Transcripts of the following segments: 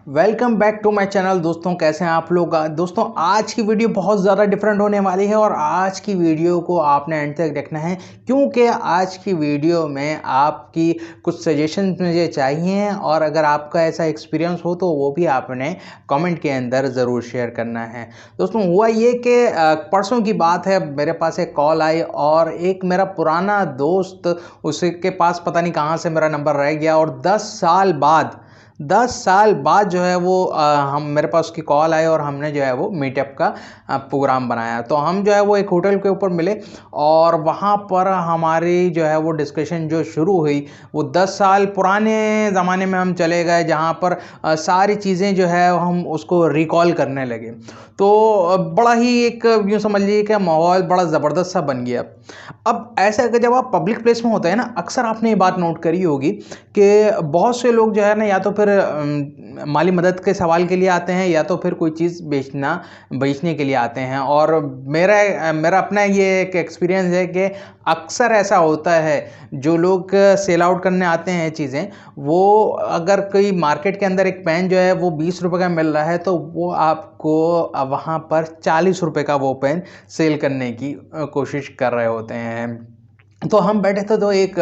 Welcome back to my channel. दोस्तों कैसे हैं आप लोग। दोस्तों आज की वीडियो बहुत ज़्यादा डिफरेंट होने वाली है और आज की वीडियो को आपने एंड तक देखना है क्योंकि आज की वीडियो में आपकी कुछ सजेशन मुझे चाहिए और अगर आपका ऐसा एक्सपीरियंस हो तो वो भी आपने कमेंट के अंदर ज़रूर शेयर करना है। दोस्तों हुआ ये कि परसों की बात है, मेरे पास एक कॉल आई और एक मेरा पुराना दोस्त, उसके पास पता नहीं कहाँ से मेरा नंबर रह गया और 10 साल बाद जो है वो हम मेरे पास उसकी कॉल आई और हमने जो है वो मीटअप का प्रोग्राम बनाया। तो हम जो है वो एक होटल के ऊपर मिले और वहाँ पर हमारी जो है वो डिस्कशन जो शुरू हुई वो 10 साल पुराने ज़माने में हम चले गए, जहाँ पर सारी चीज़ें जो है हम उसको रिकॉल करने लगे। तो बड़ा ही एक यूँ समझ लीजिए कि माहौल बड़ा ज़बरदस्त सा बन गया। अब ऐसा है कि जब आप पब्लिक प्लेस में होते हैं ना, अक्सर आपने ये बात नोट करी होगी कि बहुत से लोग जो है ना या तो फिर माली मदद के सवाल के लिए आते हैं या तो फिर कोई चीज़ बेचने के लिए आते हैं। और मेरा अपना ये एक एक्सपीरियंस है कि अक्सर ऐसा होता है, जो लोग सेल आउट करने आते हैं चीज़ें, वो अगर कोई मार्केट के अंदर एक पेन जो है वो 20 रुपये का मिल रहा है तो वो आपको वहाँ पर 40 रुपये का वो पेन सेल करने की कोशिश कर रहे होते हैं। तो हम बैठे थे तो एक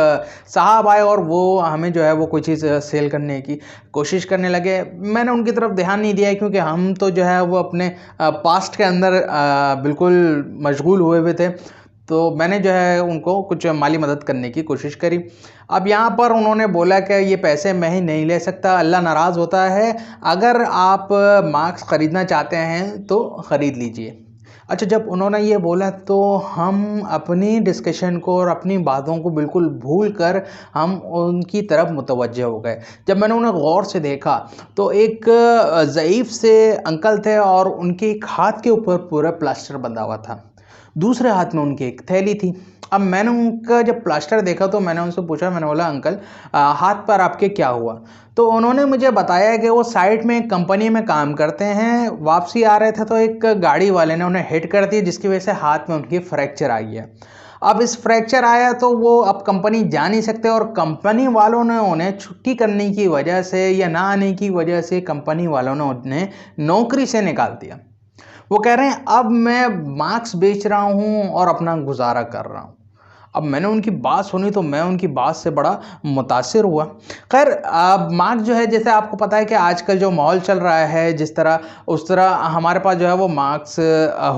साहब आए और वो हमें जो है वो कोई चीज़ सेल करने की कोशिश करने लगे। मैंने उनकी तरफ ध्यान नहीं दिया क्योंकि हम तो जो है वो अपने पास्ट के अंदर बिल्कुल मशगूल हुए हुए थे। तो मैंने जो है उनको कुछ माली मदद करने की कोशिश करी। अब यहाँ पर उन्होंने बोला कि ये पैसे मैं ही नहीं ले सकता, अल्लाह नाराज़ होता है, अगर आप मास्क ख़रीदना चाहते हैं तो ख़रीद लीजिए। अच्छा, जब उन्होंने ये बोला तो हम अपनी डिस्कशन को और अपनी बातों को बिल्कुल भूल कर हम उनकी तरफ मुतवज्जह हो गए। जब मैंने उन्हें गौर से देखा तो एक ज़ईफ़ से अंकल थे और उनके एक हाथ के ऊपर पूरा प्लास्टर बंधा हुआ था, दूसरे हाथ में उनकी एक थैली थी। अब मैंने उनका जब प्लास्टर देखा तो मैंने उनसे पूछा, मैंने बोला अंकल हाथ पर आपके क्या हुआ? तो उन्होंने मुझे बताया कि वो साइड में एक कंपनी में काम करते हैं, वापसी आ रहे थे तो एक गाड़ी वाले ने उन्हें हिट कर दी जिसकी वजह से हाथ में उनकी फ्रैक्चर आ गया। अब इस फ्रैक्चर आया तो वो अब कंपनी जा नहीं सकते और कंपनी वालों ने उन्हें छुट्टी करने की वजह से या ना आने की वजह से कंपनी वालों ने उन्हें नौकरी से निकाल दिया। वो कह रहे हैं अब मैं मास्क बेच रहा हूँ और अपना गुजारा कर रहा हूँ। अब मैंने उनकी बात सुनी तो मैं उनकी बात से बड़ा मुतासिर हुआ। खैर अब मास्क जो है, जैसे आपको पता है कि आजकल जो माहौल चल रहा है जिस तरह उस तरह हमारे पास जो है वो मास्क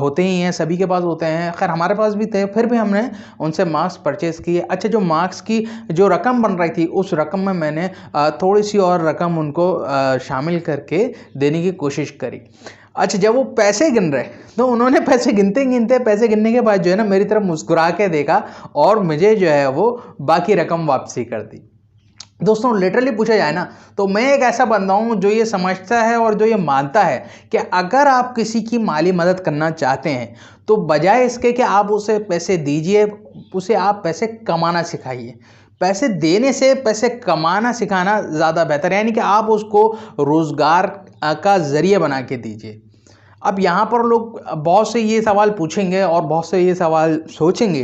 होते ही हैं, सभी के पास होते हैं। खैर हमारे पास भी थे, फिर भी हमने उनसे मास्क परचेज़ किए। अच्छा, जो मास्क की जो रकम बन रही थी उस रकम में मैंने थोड़ी सी और रकम उनको शामिल करके देने की कोशिश करी। अच्छा, जब वो पैसे गिन रहे तो उन्होंने पैसे पैसे गिनने के बाद जो है ना मेरी तरफ मुस्कुरा के देखा और मुझे जो है वो बाकी रकम वापसी कर दी। दोस्तों लिटरली पूछा जाए ना तो मैं एक ऐसा बंदा हूँ जो ये समझता है और जो ये मानता है कि अगर आप किसी की माली मदद करना चाहते हैं तो बजाय इसके कि आप उसे पैसे दीजिए, उसे आप पैसे कमाना सिखाइए। पैसे देने से पैसे कमाना सिखाना ज़्यादा बेहतर है, यानी कि आप उसको रोज़गार का ज़रिया बना के दीजिए। अब यहाँ पर लोग बहुत से ये सवाल पूछेंगे और बहुत से ये सवाल सोचेंगे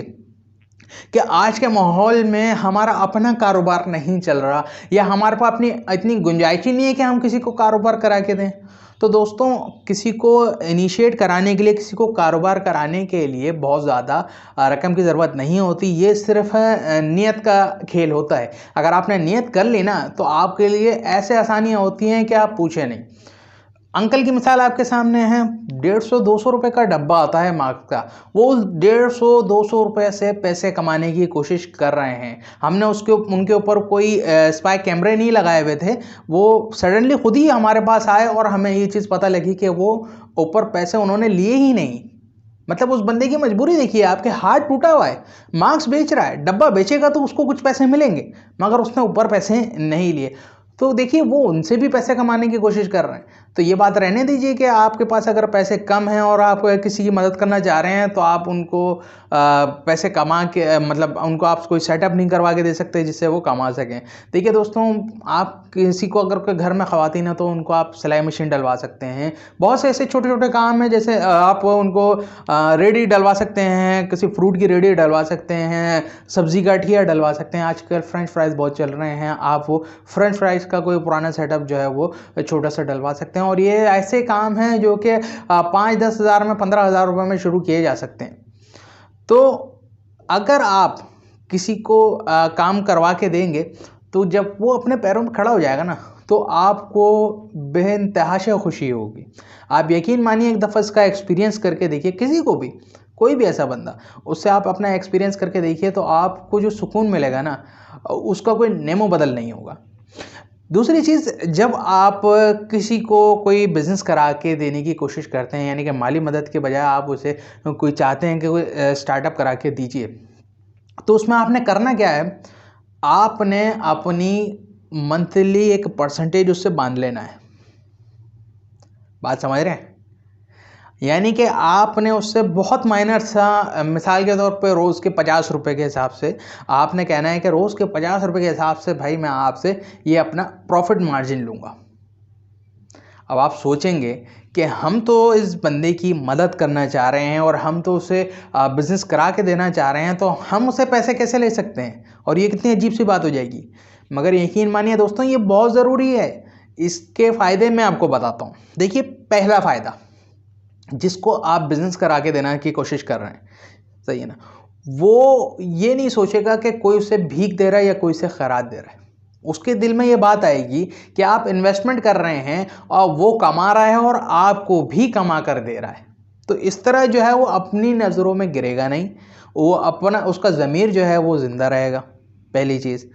कि आज के माहौल में हमारा अपना कारोबार नहीं चल रहा या हमारे पास अपनी इतनी गुंजाइश ही नहीं है कि हम किसी को कारोबार करा के दें। तो दोस्तों किसी को इनिशिएट कराने के लिए, किसी को कारोबार कराने के लिए बहुत ज़्यादा रकम की ज़रूरत नहीं होती, ये सिर्फ नियत का खेल होता है। अगर आपने नियत कर ली ना तो आपके लिए ऐसे आसानियाँ होती हैं कि आप पूछे नहीं। अंकल की मिसाल आपके सामने है, 150-200 रुपये का डब्बा आता है मास्क का, वो 150-200 रुपये से पैसे कमाने की कोशिश कर रहे हैं। हमने उनके ऊपर कोई स्पाई कैमरे नहीं लगाए हुए थे, वो सडनली खुद ही हमारे पास आए और हमें ये चीज़ पता लगी कि वो ऊपर पैसे उन्होंने लिए ही नहीं। मतलब उस बंदे की मजबूरी देखिए, आपके हाथ टूटा हुआ है, मास्क बेच रहा है, डब्बा बेचेगा तो उसको कुछ पैसे मिलेंगे, मगर उसने ऊपर पैसे नहीं लिए। तो देखिए वो उनसे भी पैसे कमाने की कोशिश कर रहे हैं। तो ये बात रहने दीजिए कि आपके पास अगर पैसे कम हैं और आप किसी की मदद करना चाह रहे हैं तो आप उनको पैसे कमा के मतलब उनको आप कोई सेटअप नहीं करवा के दे सकते जिससे वो कमा सकें। देखिए दोस्तों, आप किसी को अगर कोई घर में ख़वातीन है तो उनको आप सिलाई मशीन डलवा सकते हैं। बहुत से ऐसे छोटे छोटे काम हैं, जैसे आप उनको रेडी डलवा सकते हैं, किसी फ्रूट की रेडी डलवा सकते हैं, सब्ज़ी का ठिया डलवा सकते हैं। आजकल फ्रेंच फ्राइज़ बहुत चल रहे हैं, आप वो फ्रेंच फ्राइज़ इसका कोई पुराना सेटअप जो है वो छोटा सा डलवा सकते हैं। और ये ऐसे काम हैं जो कि 5-10 हज़ार में, 15,000 रुपये में शुरू किए जा सकते हैं। तो अगर आप किसी को काम करवा के देंगे तो जब वो अपने पैरों में खड़ा हो जाएगा ना, तो आपको बेइंतहा खुशी होगी। आप यकीन मानिए, एक दफ़ा इसका एक्सपीरियंस करके देखिए, किसी को भी, कोई भी ऐसा बंदा, उससे आप अपना एक्सपीरियंस करके देखिए, तो आपको जो सुकून मिलेगा ना, उसका कोई नेमो बदल नहीं होगा। दूसरी चीज़, जब आप किसी को कोई बिज़नेस करा के देने की कोशिश करते हैं, यानी कि माली मदद के बजाय आप उसे कोई चाहते हैं कि कोई स्टार्टअप करा के दीजिए, तो उसमें आपने करना क्या है, आपने अपनी मंथली एक परसेंटेज उससे बांध लेना है। बात समझ रहे हैं? यानी कि आपने उससे बहुत माइनर सा, मिसाल के तौर पे रोज़ के 50 रुपये के हिसाब से आपने कहना है कि रोज़ के 50 रुपये के हिसाब से भाई मैं आपसे ये अपना प्रॉफिट मार्जिन लूँगा। अब आप सोचेंगे कि हम तो इस बंदे की मदद करना चाह रहे हैं और हम तो उसे बिज़नेस करा के देना चाह रहे हैं, तो हम उससे पैसे कैसे ले सकते हैं, और ये कितनी अजीब सी बात हो जाएगी। मगर यकीन मानिए दोस्तों, ये बहुत ज़रूरी है। इसके फ़ायदे मैं आपको बताता हूँ। देखिए, पहला फ़ायदा, जिसको आप बिज़नेस करा के देने की कोशिश कर रहे हैं, सही है ना, वो ये नहीं सोचेगा कि कोई उसे भीख दे रहा है या कोई उसे खैरात दे रहा है। उसके दिल में ये बात आएगी कि आप इन्वेस्टमेंट कर रहे हैं और वो कमा रहा है और आपको भी कमा कर दे रहा है। तो इस तरह जो है वो अपनी नज़रों में गिरेगा नहीं, वो अपना, उसका ज़मीर जो है वो ज़िंदा रहेगा, पहली चीज़।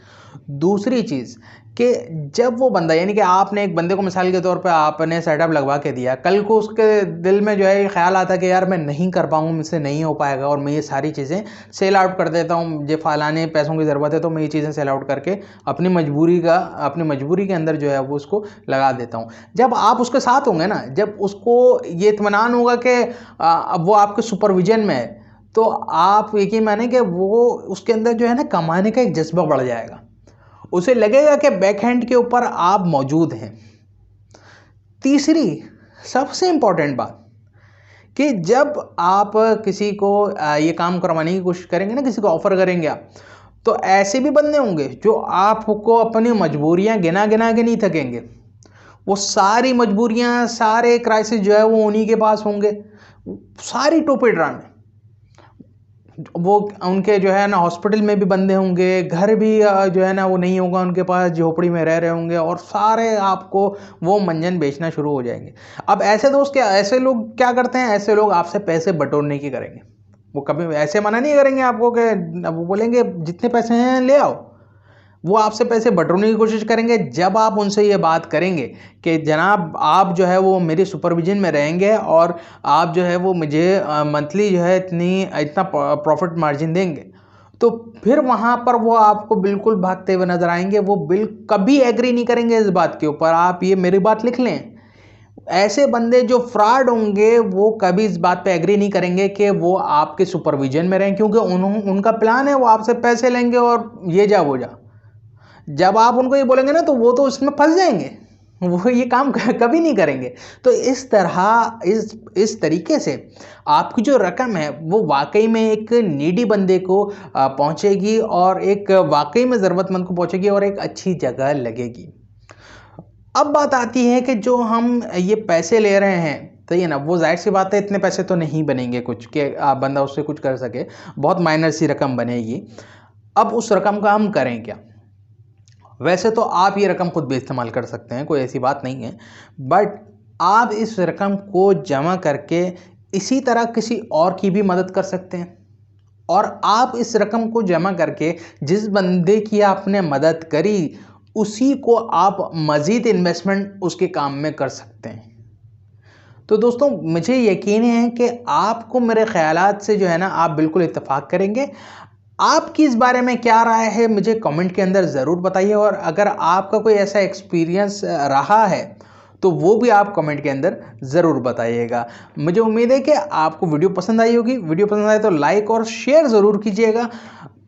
दूसरी चीज़ कि जब वो बंदा, यानी कि आपने एक बंदे को मिसाल के तौर पे आपने सेटअप लगवा के दिया, कल को उसके दिल में जो है ये ख्याल आता कि यार मैं नहीं कर पाऊँगा, मुझसे नहीं हो पाएगा, और मैं ये सारी चीज़ें सेल आउट कर देता हूँ, मुझे फलाने पैसों की ज़रूरत है तो मैं ये चीज़ें सेल आउट करके अपनी मजबूरी के अंदर जो है वो उसको लगा देता हूँ। जब आप उसके साथ होंगे ना, जब उसको ये इत्मीनान होगा कि अब वो आपके सुपरविजन में है, तो आप यकीन माने कि वो उसके अंदर जो है ना कमाने का एक जज्बा बढ़ जाएगा। उसे लगेगा कि बैक हैंड के ऊपर आप मौजूद हैं। तीसरी सबसे इंपॉर्टेंट बात, कि जब आप किसी को ये काम करवाने की कोशिश करेंगे ना, किसी को ऑफर करेंगे आप, तो ऐसे भी बंदे होंगे जो आपको अपनी मजबूरियां गिना गिना के नहीं थकेंगे। वो सारी मजबूरियां, सारे क्राइसिस जो है वो उन्हीं के पास होंगे, सारी टोपी ड्रामे। वो उनके जो है ना हॉस्पिटल में भी बंदे होंगे, घर भी जो है ना वो नहीं होगा उनके पास, झोपड़ी में रह रहे होंगे, और सारे आपको वो मंजन बेचना शुरू हो जाएंगे। अब ऐसे दोस्त, क्या ऐसे लोग क्या करते हैं, ऐसे लोग आपसे पैसे बटोरने की करेंगे। वो कभी ऐसे मना नहीं करेंगे आपको कि, वो बोलेंगे जितने पैसे हैं ले आओ। वो आपसे पैसे बटोरने की कोशिश करेंगे। जब आप उनसे ये बात करेंगे कि जनाब आप जो है वो मेरे सुपरविजन में रहेंगे और आप जो है वो मुझे मंथली जो है इतना प्रॉफिट मार्जिन देंगे, तो फिर वहाँ पर वो आपको बिल्कुल भागते हुए नजर आएंगे। वो कभी एग्री नहीं करेंगे इस बात के ऊपर। आप ये मेरी बात लिख लें, ऐसे बंदे जो फ्रॉड होंगे वो कभी इस बात पे एग्री नहीं करेंगे कि वो आपके सुपरविजन में रहें, क्योंकि उनका प्लान है वो आपसे पैसे लेंगे और ये जा वो जा। जब आप उनको ये बोलेंगे ना, तो वो तो इसमें फंस जाएंगे, वो ये काम कभी नहीं करेंगे। तो इस तरह, इस तरीके से आपकी जो रकम है वो वाकई में एक नीडी बंदे को पहुंचेगी, और एक वाकई में ज़रूरतमंद को पहुंचेगी, और एक अच्छी जगह लगेगी। अब बात आती है कि जो हम ये पैसे ले रहे हैं, तो ये ना, वो जाहिर सी बात है इतने पैसे तो नहीं बनेंगे कुछ कि बंदा उससे कुछ कर सके, बहुत माइनर सी रकम बनेगी। अब उस रकम का हम करें क्या? वैसे तो आप ये रकम खुद भी इस्तेमाल कर सकते हैं, कोई ऐसी बात नहीं है, बट आप इस रकम को जमा करके इसी तरह किसी और की भी मदद कर सकते हैं। और आप इस रकम को जमा करके जिस बंदे की आपने मदद करी, उसी को आप मज़ीद इन्वेस्टमेंट उसके काम में कर सकते हैं। तो दोस्तों, मुझे यकीन है कि आपको मेरे ख्यालात से जो है ना आप बिल्कुल इत्तेफाक करेंगे। आपकी इस बारे में क्या राय है, मुझे कमेंट के अंदर ज़रूर बताइए, और अगर आपका कोई ऐसा एक्सपीरियंस रहा है तो वो भी आप कमेंट के अंदर ज़रूर बताइएगा। मुझे उम्मीद है कि आपको वीडियो पसंद आई होगी। वीडियो पसंद आए तो लाइक और शेयर ज़रूर कीजिएगा।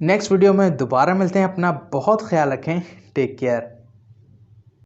नेक्स्ट वीडियो में दोबारा मिलते हैं। अपना बहुत ख्याल रखें। Take care.